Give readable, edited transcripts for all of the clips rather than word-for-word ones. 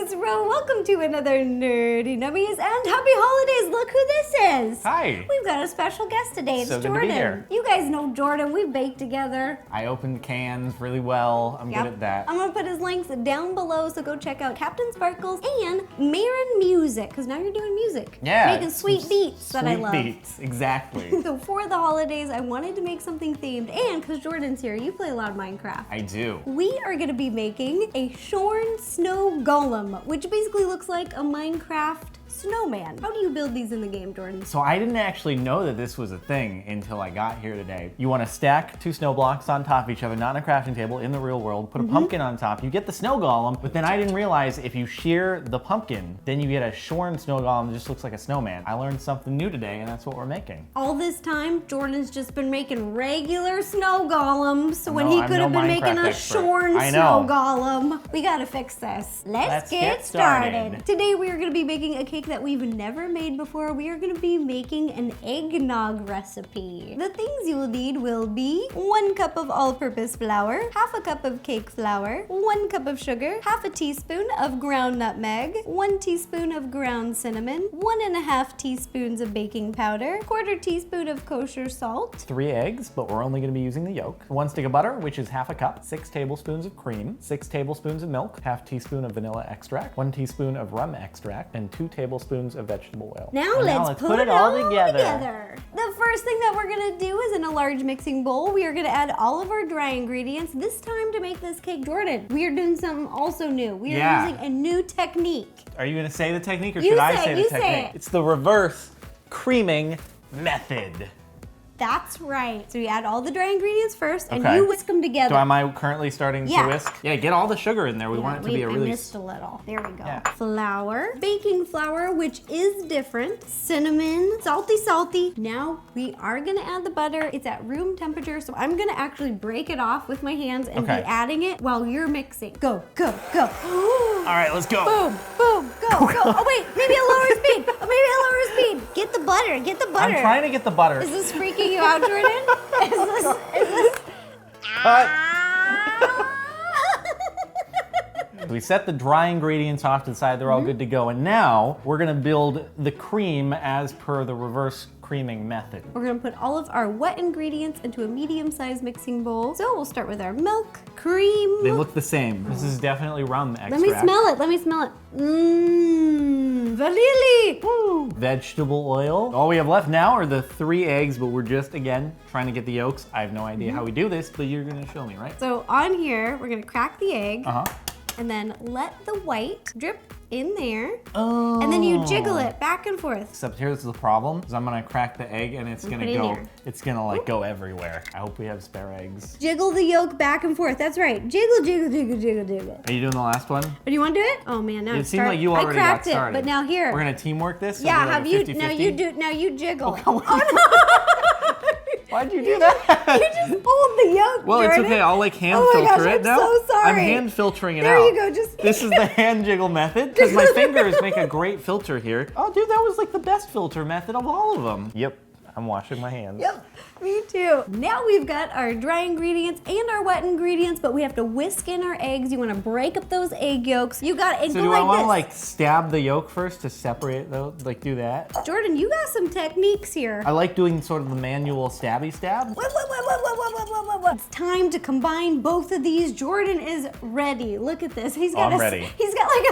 It's Ro. Welcome to another Nerdy Nummies and happy holidays. Look who this is. Hi. We've got a special guest today. It's Jordan. Good to be here. You guys know Jordan. We baked together. I opened cans really well. I'm good at that. I'm going to put his links down below, so go check out CaptainSparklez and Marin Music, because now you're doing music. Yeah. Making sweet beats that I love. Sweet beats, exactly. So for the holidays, I wanted to make something themed, and because Jordan's here, you play a lot of Minecraft. I do. We are going to be making a Shorn snow golem, which basically looks like a Minecraft snowman. How do you build these in the game, Jordan? So I didn't actually know that this was a thing until I got here today. You want to stack 2 snow blocks on top of each other, not on a crafting table, in the real world, put a pumpkin on top, you get the snow golem, but then I didn't realize if you shear the pumpkin, then you get a shorn snow golem that just looks like a snowman. I learned something new today, and that's what we're making. All this time, Jordan's just been making regular snow golems when he could have been making a shorn snow golem. We gotta fix this. Let's get started. Today we are gonna be making a cake that we've never made before. We are going to be making an eggnog recipe. The things you will need will be 1 cup of all-purpose flour, half a cup of cake flour, 1 cup of sugar, half a teaspoon of ground nutmeg, 1 teaspoon of ground cinnamon, 1.5 teaspoons of baking powder, 1/4 teaspoon of kosher salt, 3 eggs, but we're only going to be using the yolk, 1 stick of butter, which is half a cup, 6 tablespoons of cream, 6 tablespoons of milk, half teaspoon of vanilla extract, 1 teaspoon of rum extract, and 2 tablespoons of vegetable oil. Now let's put it all together. The first thing that we're gonna do is in a large mixing bowl, we are gonna add all of our dry ingredients. This time to make this cake, Jordan, we are doing something also new. We are using a new technique. Are you gonna say the technique or should I say the technique? It's the reverse creaming method. That's right. So you add all the dry ingredients first and you whisk them together. So am I currently starting to whisk? Yeah, get all the sugar in there. We want it to be a really... I missed a little. There we go. Yeah. Flour, baking flour, which is different, cinnamon, salty. Now we are gonna add the butter. It's at room temperature, so I'm gonna actually break it off with my hands and be adding it while you're mixing. Go. All right, let's go. Boom, go. Oh wait, maybe a lower speed. Get the butter. I'm trying to get the butter. Is this freaking you out, Jordan? Is this? We set the dry ingredients off to the side. They're all good to go. And now we're gonna build the cream as per the reverse creaming method. We're gonna put all of our wet ingredients into a medium-sized mixing bowl. So we'll start with our milk, cream. They look the same. This is definitely rum extract. Let me smell it. Mmm, vanilla. Woo. Vegetable oil. All we have left now are the 3 eggs, but we're just, again, trying to get the yolks. I have no idea how we do this, but you're gonna show me, right? So on here, we're gonna crack the egg. And then let the white drip in there. Oh. And then you jiggle it back and forth. Except here's the problem, is I'm gonna crack the egg and it's gonna go everywhere. I hope we have spare eggs. Jiggle the yolk back and forth, that's right. Jiggle. Are you doing the last one? Do you wanna do it? Oh man, now it seemed like you already got started. I cracked it, but now here. We're gonna teamwork this? So yeah, now you jiggle. Oh, come on. Oh, no. Why'd you do that? You just pulled the yolk, well, Jordan. It's okay. I'll like hand filter it now. I'm so sorry. I'm hand filtering it out. There you go. This is the hand jiggle method because my fingers make a great filter here. Oh, dude, that was like the best filter method of all of them. Yep. I'm washing my hands. Yep, me too. Now we've got our dry ingredients and our wet ingredients, but we have to whisk in our eggs. You want to break up those egg yolks. You got it. So do I want to like stab the yolk first to separate those? Like do that? Jordan, you got some techniques here. I like doing sort of the manual stabby stab. What? It's time to combine both of these. Jordan is ready. Look at this. He's got like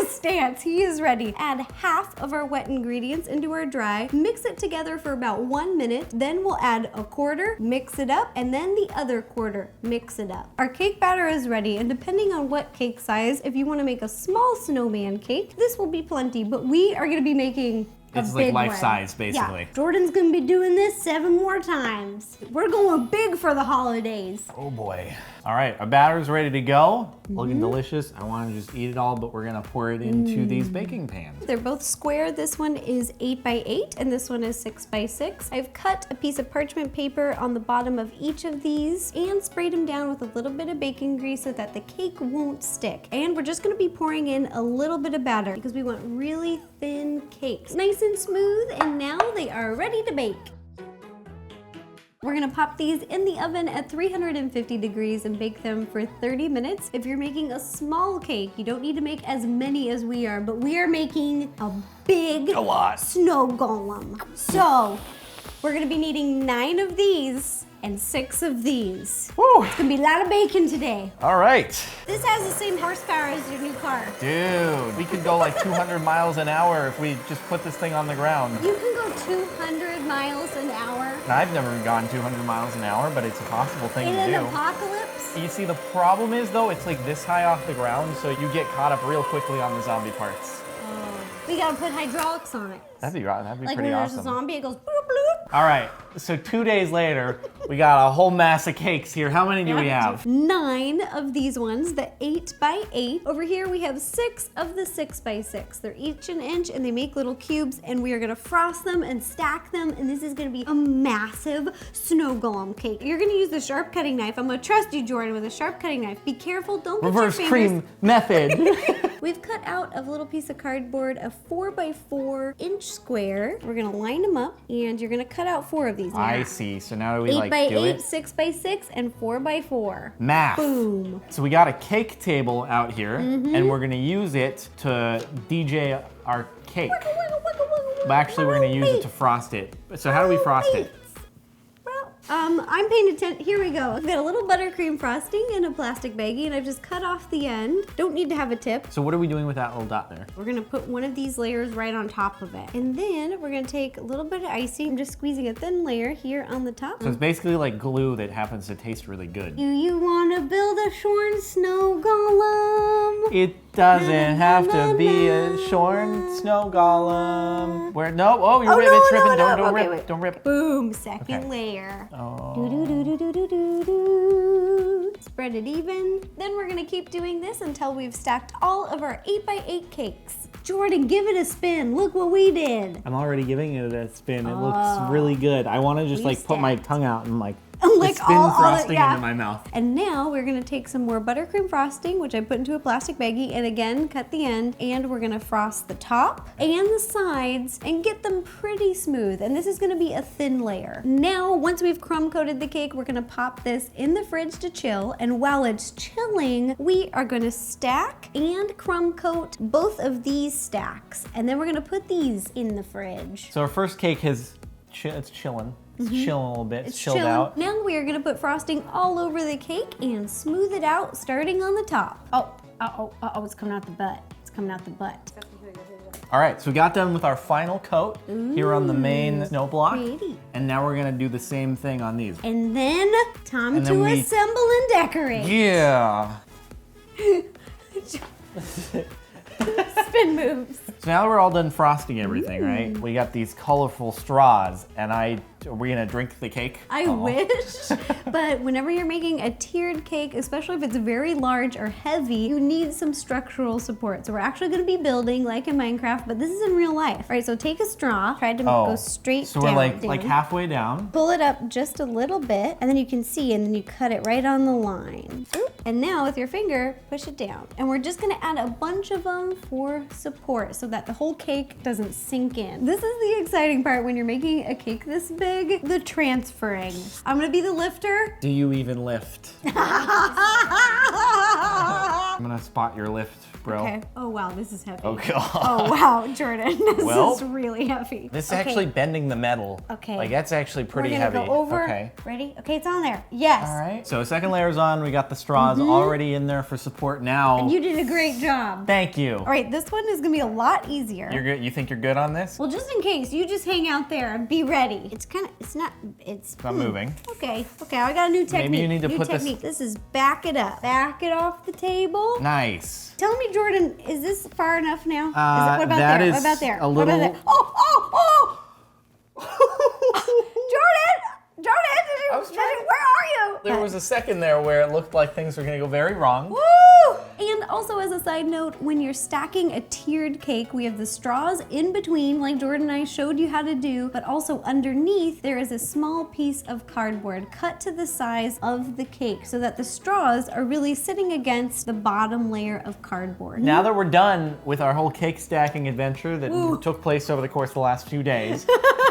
a stance. He is ready. Add half of our wet ingredients into our dry. Mix it together for about 1 minute. Then we'll add a 1/4, mix it up, and then the other 1/4, mix it up. Our cake batter is ready, and depending on what cake size, if you want to make a small snowman cake, this will be plenty, but we are going to be making It's like life size, basically. Yeah. Jordan's gonna be doing this 7 more times. We're going big for the holidays. Oh boy. All right, our batter's ready to go. Looking delicious. I want to just eat it all, but we're gonna pour it into these baking pans. They're both square. This one is 8 by 8 and this one is 6 by 6. I've cut a piece of parchment paper on the bottom of each of these and sprayed them down with a little bit of baking grease so that the cake won't stick. And we're just gonna be pouring in a little bit of batter because we want really thin cakes. Nice and smooth, and now they are ready to bake. We're gonna pop these in the oven at 350 degrees and bake them for 30 minutes. If you're making a small cake, you don't need to make as many as we are, but we are making a lot snow golem. So we're gonna be needing 9 of these and 6 of these. Woo. It's gonna be a lot of bacon today. All right. This has the same horsepower as your new car. Dude, we could go like 200 miles an hour if we just put this thing on the ground. You can go 200 miles an hour. Now, I've never gone 200 miles an hour, but it's a possible thing to do. In an apocalypse? You see, the problem is though, it's like this high off the ground, so you get caught up real quickly on the zombie parts. We gotta put hydraulics on it. That'd be pretty awesome. Like when there's a zombie, it goes bloop bloop. All right, so 2 days later, we got a whole mass of cakes here. How many do we have? 9 of these ones, the 8 by 8. Over here we have 6 of the 6 by 6. They're each an inch and they make little cubes, and we are gonna frost them and stack them, and this is gonna be a massive snow golem cake. You're gonna use the sharp cutting knife. I'm gonna trust you, Jordan, with a sharp cutting knife. Be careful, don't get your fingers. Reverse cream method. We've cut out a little piece of cardboard, a 4 by 4 inch square. We're gonna line them up, and you're gonna cut out 4 of these. I see. So now do we 8 like by do 8, it? 6 by 6, and 4 by 4. Math. Boom. So we got a cake table out here, and we're gonna use it to DJ our cake. But actually, we're gonna use it to frost it. So how do we frost it? I'm paying attention. Here we go. I've got a little buttercream frosting in a plastic baggie, and I've just cut off the end. Don't need to have a tip. So what are we doing with that little dot there? We're gonna put one of these layers right on top of it. And then we're gonna take a little bit of icing. I'm just squeezing a thin layer here on the top. So it's basically like glue that happens to taste really good. Do you wanna build a Shorn snow golem? It doesn't have to be a Shorn snow golem. Where, no, oh, you're ripping, it's ripping. Don't Okay, rip, wait. don't rip. Boom, second Okay. layer. Oh. Do-do-do-do-do-do-do. Spread it even. Then we're gonna keep doing this until we've stacked all of our 8 by 8 cakes. Jordan, give it a spin. Look what we did. I'm already giving it a spin. It looks really good. I want to just like put my tongue out and like Like spin all frosting yeah. into my mouth. And now we're gonna take some more buttercream frosting, which I put into a plastic baggie, and again, cut the end, and we're gonna frost the top and the sides and get them pretty smooth. And this is gonna be a thin layer. Now, once we've crumb coated the cake, we're gonna pop this in the fridge to chill, and while it's chilling, we are gonna stack and crumb coat both of these stacks. And then we're gonna put these in the fridge. So our first cake has, it's chilling. It's chilling a little bit. It's chilled chilling. out. Now we are gonna put frosting all over the cake and smooth it out, starting on the top. Oh, it's coming out the butt. It's coming out the butt. All right, so we got done with our final coat here on the main snow block. Pretty. And now we're gonna do the same thing on these. And then time And to then we- assemble and decorate. Yeah. Spin moves. So now that we're all done frosting everything, right? We got these colorful straws, and are we gonna drink the cake? I wish, but whenever you're making a tiered cake, especially if it's very large or heavy, you need some structural support. So we're actually gonna be building like in Minecraft, but this is in real life. All right, so take a straw, try to go straight so down. we're like halfway down. Pull it up just a little bit, and then you can see, and then you cut it right on the line. Oop. And now with your finger, push it down. And we're just gonna add a bunch of them for support so that the whole cake doesn't sink in. This is the exciting part when you're making a cake this big, the transferring. I'm gonna be the lifter. Do you even lift? I'm gonna spot your lift, bro. Okay. Oh wow, this is heavy. Oh god. Oh wow, Jordan, this Well, is really heavy. This is actually bending the metal. Okay. Like that's actually pretty We're heavy. gonna go over. Okay. Ready? Okay, it's on there. Yes. All right. So second layer's on. We got the straws already in there for support now. You did a great job. Thank you. All right, this one is gonna be a lot easier. You're good. You think you're good on this? Well, just in case, you just hang out there and be ready. It's not moving. Okay, I got a new technique. Maybe you need to put this- This is back it up. Back it off the table. Nice. Tell me, Jordan, is this far enough now? What about that there? is What about there? a What about little- there? Oh! Jordan, where are you? There was a second there where it looked like things were gonna go very wrong. Woo! And also as a side note, when you're stacking a tiered cake, we have the straws in between, like Jordan and I showed you how to do, but also underneath there is a small piece of cardboard cut to the size of the cake so that the straws are really sitting against the bottom layer of cardboard. Now that we're done with our whole cake stacking adventure that took place over the course of the last few days,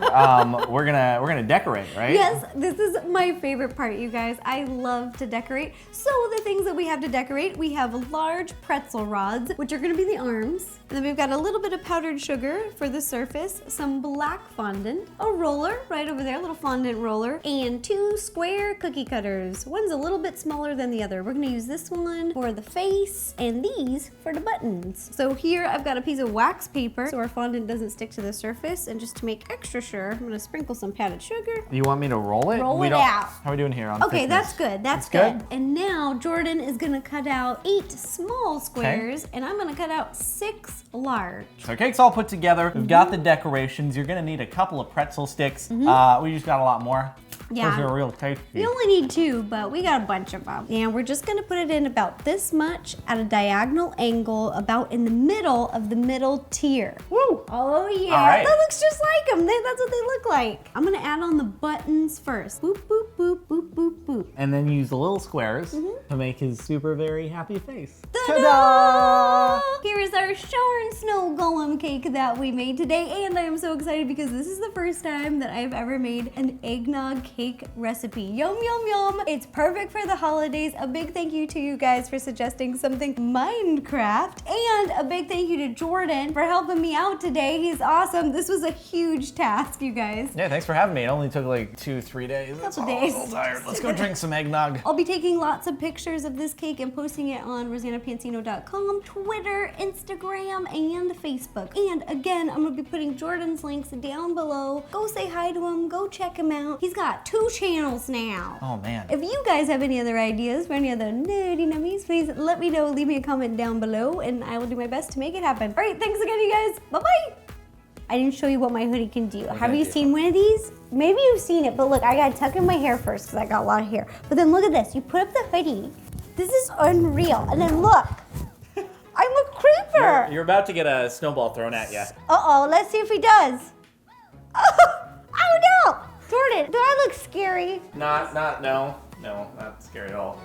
we're gonna decorate, right? Yes, this is my favorite part, you guys. I love to decorate. So the things that we have to decorate, we have large pretzel rods, which are gonna be the arms. And then we've got a little bit of powdered sugar for the surface, some black fondant, a roller right over there, a little fondant roller, and 2 square cookie cutters. One's a little bit smaller than the other. We're gonna use this one for the face and these for the buttons. So here I've got a piece of wax paper so our fondant doesn't stick to the surface, and just to make extra sure, I'm gonna sprinkle some powdered sugar. You want me to roll it? Roll it out. How are we doing here on Okay, thickness? that's good. That's good. And now Jordan is gonna cut out 8 small squares, and I'm gonna cut out 6 large. So our cake's all put together. We've got the decorations. You're gonna need a couple of pretzel sticks. We just got a lot more. Yeah. Those are real tasty. We only need 2, but we got a bunch of them. And we're just gonna put it in about this much at a diagonal angle, about in the middle of the middle tier. Woo! Oh yeah, All right. That looks just like them. That's what they look like. I'm gonna add on the buttons first. Boop, boop, boop, boop, boop, boop. And then use the little squares to make his super very happy face. Ta-da! Here is our Shorn snow golem cake that we made today, and I am so excited because this is the first time that I've ever made an eggnog cake recipe. Yum, yum, yum. It's perfect for the holidays. A big thank you to you guys for suggesting something Minecraft, and a big thank you to Jordan for helping me out today. He's awesome. This was a huge task, you guys. Yeah, thanks for having me. It only took like 2-3 days. Couple days. I'm tired. Let's go drink some eggnog. I'll be taking lots of pictures of this cake and posting it on RosannaPansino.com, Twitter, Instagram, and Facebook. And again, I'm gonna be putting Jordan's links down below. Go say hi to him, go check him out. He's got 2 channels now. Oh man. If you guys have any other ideas for any other nerdy nummies, please let me know. Leave me a comment down below and I will do my best to make it happen. All right, thanks again, you guys. Bye-bye. I didn't show you what my hoodie can do. Have you seen one of these? Maybe you've seen it, but look, I gotta tuck in my hair first because I got a lot of hair. But then look at this. You put up the hoodie. This is unreal. And then look. I'm a creeper. You're about to get a snowball thrown at you. Uh-oh, let's see if he does. Oh no! Jordan, do I look scary? No, not scary at all.